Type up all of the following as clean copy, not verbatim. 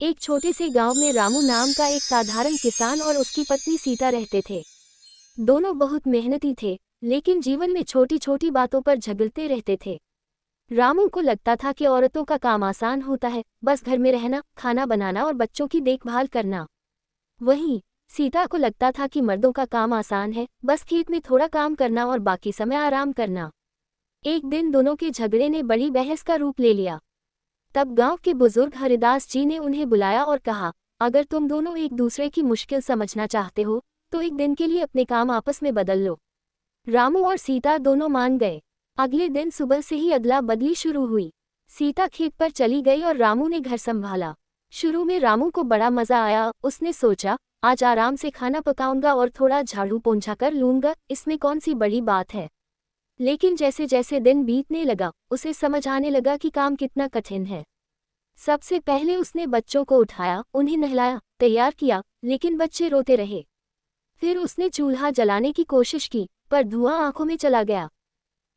एक छोटे से गांव में रामू नाम का एक साधारण किसान और उसकी पत्नी सीता रहते थे। दोनों बहुत मेहनती थे, लेकिन जीवन में छोटी छोटी बातों पर झगड़ते रहते थे। रामू को लगता था कि औरतों का काम आसान होता है, बस घर में रहना, खाना बनाना और बच्चों की देखभाल करना। वहीं सीता को लगता था कि मर्दों का काम आसान है, बस खेत में थोड़ा काम करना और बाकी समय आराम करना। एक दिन दोनों के झगड़े ने बड़ी बहस का रूप ले लिया। तब गांव के बुजुर्ग हरिदास जी ने उन्हें बुलाया और कहा, अगर तुम दोनों एक दूसरे की मुश्किल समझना चाहते हो तो एक दिन के लिए अपने काम आपस में बदल लो। रामू और सीता दोनों मान गए। अगले दिन सुबह से ही अदला बदली शुरू हुई। सीता खेत पर चली गई और रामू ने घर संभाला। शुरू में रामू को बड़ा मजा आया। उसने सोचा, आज आराम से खाना पकाऊंगा और थोड़ा झाड़ू पोंछा कर लूंगा, इसमें कौन सी बड़ी बात है। लेकिन जैसे जैसे दिन बीतने लगा, उसे समझ आने लगा कि काम कितना कठिन है। सबसे पहले उसने बच्चों को उठाया, उन्हें नहलाया, तैयार किया, लेकिन बच्चे रोते रहे। फिर उसने चूल्हा जलाने की कोशिश की, पर धुआं आंखों में चला गया।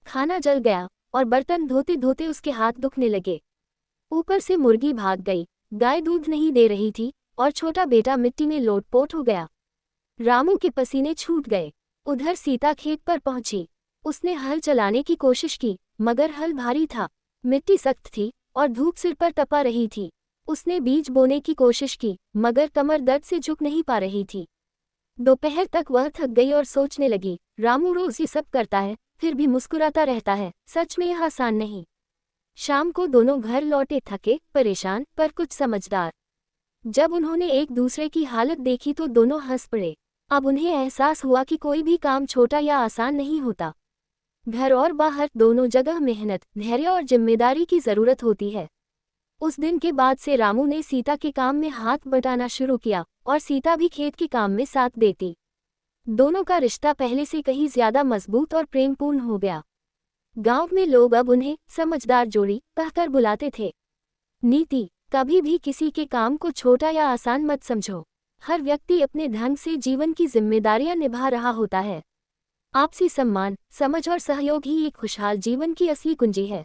खाना जल गया और बर्तन धोते धोते उसके हाथ दुखने लगे। ऊपर से मुर्गी भाग गई, गाय दूध नहीं दे रही थी और छोटा बेटा मिट्टी में लोटपोट हो गया। रामू के पसीने छूट गए। उधर सीता खेत पर पहुंची। उसने हल चलाने की कोशिश की, मगर हल भारी था, मिट्टी सख्त थी और धूप सिर पर तपा रही थी। उसने बीज बोने की कोशिश की, मगर कमर दर्द से झुक नहीं पा रही थी। दोपहर तक वह थक गई और सोचने लगी, रामू रोज ये सब करता है, फिर भी मुस्कुराता रहता है, सच में यह आसान नहीं। शाम को दोनों घर लौटे, थके, परेशान, पर कुछ समझदार। जब उन्होंने एक दूसरे की हालत देखी तो दोनों हंस पड़े। अब उन्हें एहसास हुआ कि कोई भी काम छोटा या आसान नहीं होता। घर और बाहर दोनों जगह मेहनत, धैर्य और जिम्मेदारी की जरूरत होती है। उस दिन के बाद से रामू ने सीता के काम में हाथ बटाना शुरू किया और सीता भी खेत के काम में साथ देती। दोनों का रिश्ता पहले से कहीं ज्यादा मजबूत और प्रेमपूर्ण हो गया। गांव में लोग अब उन्हें समझदार जोड़ी कहकर बुलाते थे। नीति: कभी भी किसी के काम को छोटा या आसान मत समझो। हर व्यक्ति अपने ढंग से जीवन की जिम्मेदारियां निभा रहा होता है। आपसी सम्मान, समझ और सहयोग ही एक खुशहाल जीवन की असली कुंजी है।